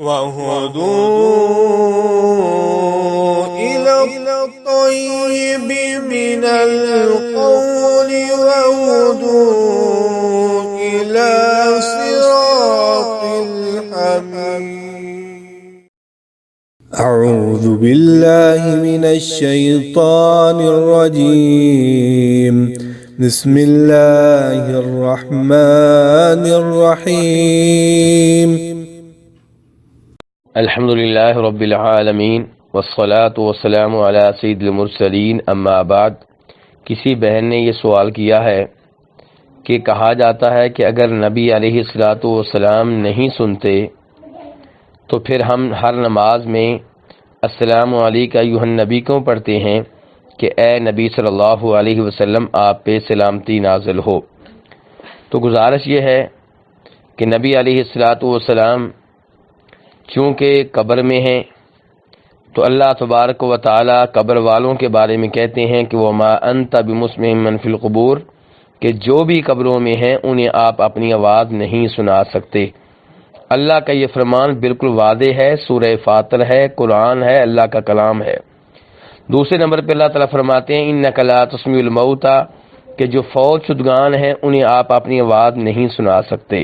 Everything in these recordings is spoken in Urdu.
وَهُدُوا إِلَى الطَّيِّبِ مِنَ الْقَوْلِ وَهُدُوا إِلَى صِرَاطِ الْحَمِيدِ. أعوذ بالله من الشيطان الرجيم. بسم الله الرحمن الرحيم. الحمد للہ رب العالمین والصلاة والسلام علی سید المرسلین، اما بعد. کسی بہن نے یہ سوال کیا ہے کہ کہا جاتا ہے کہ اگر نبی علیہ الصلاۃ والسلام نہیں سنتے تو پھر ہم ہر نماز میں السلام علیکہ ایھا النبی کیوں پڑھتے ہیں کہ اے نبی صلی اللہ علیہ وسلم آپ پہ سلامتی نازل ہو. تو گزارش یہ ہے کہ نبی علیہ الصلاۃ والسلام چونکہ قبر میں ہیں تو اللہ تبارک و تعالی قبر والوں کے بارے میں کہتے ہیں کہ وَمَا أَنْتَ بِمُسْمِعٍ مَّن فِي الْقُبُورِ، کہ جو بھی قبروں میں ہیں انہیں آپ اپنی آواز نہیں سنا سکتے. اللہ کا یہ فرمان بالکل واضح ہے، سورہ فاطر ہے، قرآن ہے، اللہ کا کلام ہے. دوسرے نمبر پہ اللہ تعالیٰ فرماتے ہیں إِنَّكَ لَا تُسْمِعُ الْمَوْتَىٰ، کہ جو فوت شدگان ہیں انہیں آپ اپنی آواز نہیں سنا سکتے.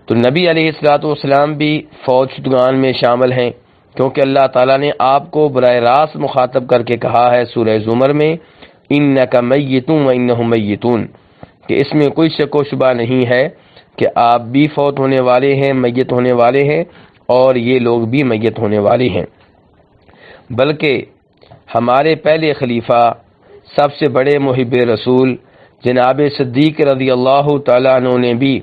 تو نبی علیہ الصلوۃ والسلام بھی فوت شدگان میں شامل ہیں، کیونکہ اللہ تعالیٰ نے آپ کو براہ راست مخاطب کر کے کہا ہے سورہ زمر میں إِنَّكَ مَيِّتٌ وَإِنَّهُم مَيِّتُونَ، کہ اس میں کوئی شک و شبہ نہیں ہے کہ آپ بھی فوت ہونے والے ہیں، میت ہونے والے ہیں، اور یہ لوگ بھی میت ہونے والے ہیں. بلکہ ہمارے پہلے خلیفہ سب سے بڑے محب رسول جناب صدیق رضی اللہ تعالیٰ عنہ نے بھی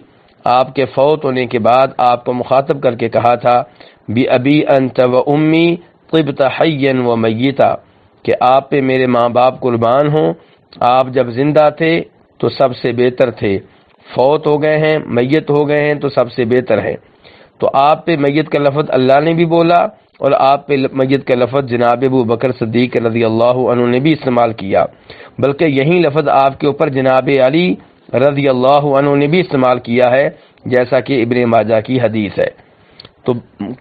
آپ کے فوت ہونے کے بعد آپ کو مخاطب کر کے کہا تھا بِأَبِي أَنْتَ وَأُمِّي طِبْتَ حَيًّا وَمَيِّتًا، کہ آپ پہ میرے ماں باپ قربان ہوں، آپ جب زندہ تھے تو سب سے بہتر تھے، فوت ہو گئے ہیں، میت ہو گئے ہیں تو سب سے بہتر ہے. تو آپ پہ میت کا لفظ اللہ نے بھی بولا اور آپ پہ میت کا لفظ جناب ابو بکر صدیق رضی اللہ عنہ نے بھی استعمال کیا، بلکہ یہی لفظ آپ کے اوپر جناب علی رضی اللہ عنہ نے بھی استعمال کیا ہے، جیسا کہ ابن ماجہ کی حدیث ہے. تو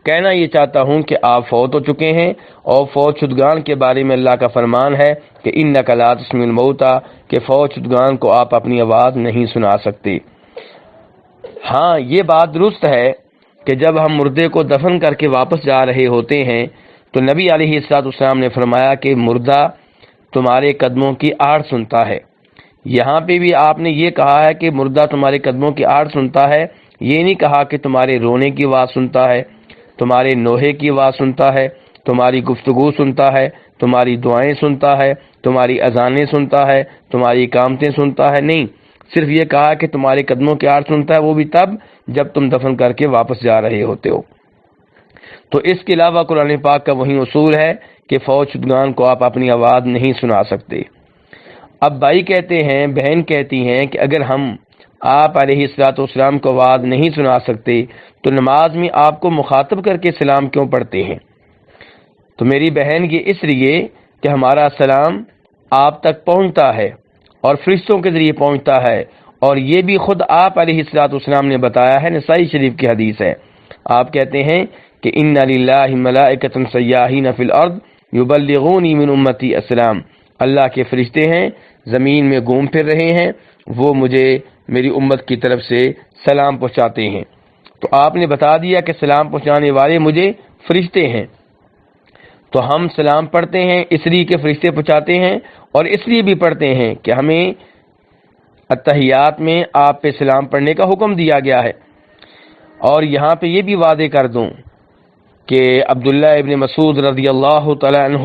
کہنا یہ چاہتا ہوں کہ آپ فوت ہو چکے ہیں، اور فوت شدگان کے بارے میں اللہ کا فرمان ہے کہ إِنَّكَ لَا تُسْمِعُ الْمَوْتَىٰ، کہ فوت شدگان کو آپ اپنی آواز نہیں سنا سکتے. ہاں یہ بات درست ہے کہ جب ہم مردے کو دفن کر کے واپس جا رہے ہوتے ہیں تو نبی علیہ السلام نے فرمایا کہ مردہ تمہارے قدموں کی آڑ سنتا ہے. یہاں پہ بھی آپ نے یہ کہا ہے کہ مردہ تمہارے قدموں کی آڑ سنتا ہے، یہ نہیں کہا کہ تمہارے رونے کی آواز سنتا ہے، تمہارے نوحے کی آواز سنتا ہے، تمہاری گفتگو سنتا ہے، تمہاری دعائیں سنتا ہے، تمہاری اذانیں سنتا ہے، تمہاری اقامتیں سنتا ہے. نہیں، صرف یہ کہا کہ تمہارے قدموں کی آڑ سنتا ہے، وہ بھی تب جب تم دفن کر کے واپس جا رہے ہوتے ہو. تو اس کے علاوہ قرآن پاک کا وہی اصول ہے کہ فوت شدگان کو آپ اپنی آواز نہیں سنا سکتے. اب بھائی کہتے ہیں، بہن کہتی ہیں کہ اگر ہم آپ علیہ السلام کو آواز نہیں سنا سکتے تو نماز میں آپ کو مخاطب کر کے سلام کیوں پڑھتے ہیں؟ تو میری بہن یہ اس لیے کہ ہمارا سلام آپ تک پہنچتا ہے اور فرشتوں کے ذریعے پہنچتا ہے، اور یہ بھی خود آپ علیہ السلام نے بتایا ہے، نسائی شریف کی حدیث ہے. آپ کہتے ہیں کہ إِنَّ لِلَّهِ مَلَائِكَةً سَيَّاحِينَ فِي الْأَرْضِ يُبَلِّغُونِي مِنْ أُمَّتِي السَّلَامَ، اللہ کے فرشتے ہیں زمین میں گھوم پھر رہے ہیں، وہ مجھے میری امت کی طرف سے سلام پہنچاتے ہیں. تو آپ نے بتا دیا کہ سلام پہنچانے والے مجھے فرشتے ہیں. تو ہم سلام پڑھتے ہیں اس لیے کہ فرشتے پہنچاتے ہیں، اور اس لیے بھی پڑھتے ہیں کہ ہمیں اتحیات میں آپ پہ سلام پڑھنے کا حکم دیا گیا ہے. اور یہاں پہ یہ بھی واضح کر دوں کہ عبداللہ ابن مسعود رضی اللہ تعالیٰ عنہ،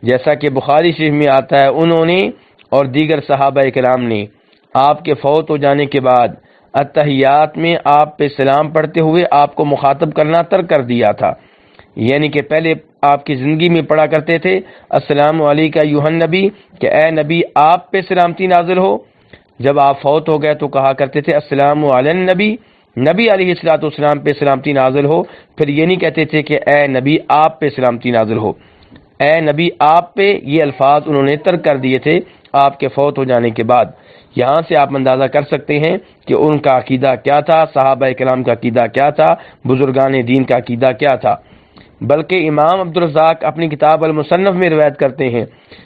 جیسا کہ بخاری شریف میں آتا ہے، انہوں نے اور دیگر صحابہ کرام نے آپ کے فوت ہو جانے کے بعد اتحیات میں آپ پہ سلام پڑھتے ہوئے آپ کو مخاطب کرنا ترک کر دیا تھا. یعنی کہ پہلے آپ کی زندگی میں پڑھا کرتے تھے السلام علیکہ ایھا النبی، کہ اے نبی آپ پہ سلامتی نازل ہو. جب آپ فوت ہو گئے تو کہا کرتے تھے السلام علی النبی، نبی علیہ السلام پہ سلامتی نازل ہو. پھر یہ نہیں کہتے تھے کہ اے نبی آپ پہ سلامتی نازل ہو. اے نبی آپ پہ، یہ الفاظ انہوں نے ترک کر دیے تھے آپ کے فوت ہو جانے کے بعد۔ یہاں سے آپ اندازہ کر سکتے ہیں کہ ان کا عقیدہ کیا تھا، صحابہ کرام کا عقیدہ کیا تھا، بزرگان دین کا عقیدہ کیا تھا۔ بلکہ امام عبدالرزاق اپنی کتاب المصنف میں روایت کرتے ہیں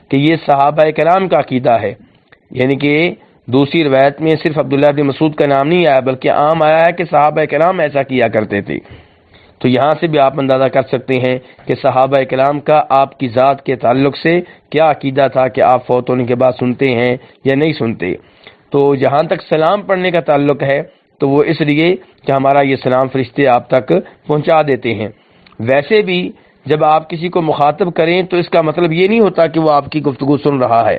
کہ یہ صحابہ کرام کا عقیدہ ہے، یعنی کہ دوسری روایت میں صرف عبداللہ بن مسعود کا نام نہیں آیا بلکہ عام آیا ہے کہ صحابہ کرام ایسا کیا کرتے تھے۔ تو یہاں سے بھی آپ اندازہ کر سکتے ہیں کہ صحابہ کرام کا آپ کی ذات کے تعلق سے کیا عقیدہ تھا کہ آپ فوت ہونے کے بعد سنتے ہیں یا نہیں سنتے۔ تو جہاں تک سلام پڑھنے کا تعلق ہے تو وہ اس لیے کہ ہمارا یہ سلام فرشتے آپ تک پہنچا دیتے ہیں۔ ویسے بھی جب آپ کسی کو مخاطب کریں تو اس کا مطلب یہ نہیں ہوتا کہ وہ آپ کی گفتگو سن رہا ہے۔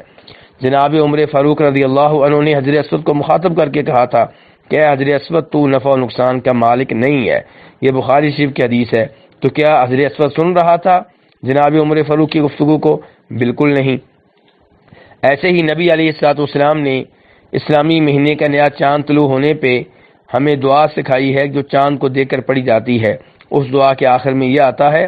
جناب عمر فاروق رضی اللہ عنہ نے حضرت اسود کو مخاطب کر کے کہا تھا کہ اے حضرت اسود، تو نفع و نقصان کا مالک نہیں ہے، یہ بخاری شریف کی حدیث ہے۔ تو کیا حضرت اسود سن رہا تھا جناب عمر فاروق کی گفتگو کو؟ بالکل نہیں۔ ایسے ہی نبی علیہ الصلوۃ والسلام نے اسلامی مہینے کا نیا چاند طلوع ہونے پہ ہمیں دعا سکھائی ہے جو چاند کو دیکھ کر پڑھی جاتی ہے۔ اس دعا کے آخر میں یہ آتا ہے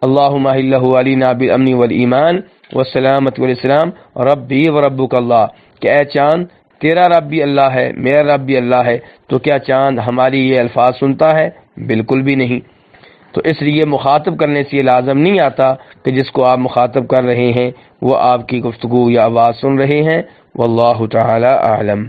اللہم اہلہ علینا بالامن والایمان والسلامۃ والاسلام ربی وربک اللہ، کہ اے چاند تیرا رب بھی اللہ ہے، میرا رب بھی اللہ ہے۔ تو کیا چاند ہماری یہ الفاظ سنتا ہے؟ بالکل بھی نہیں۔ تو اس لیے مخاطب کرنے سے یہ لازم نہیں آتا کہ جس کو آپ مخاطب کر رہے ہیں وہ آپ کی گفتگو یا آواز سن رہے ہیں۔ واللہ تعالی اعلم۔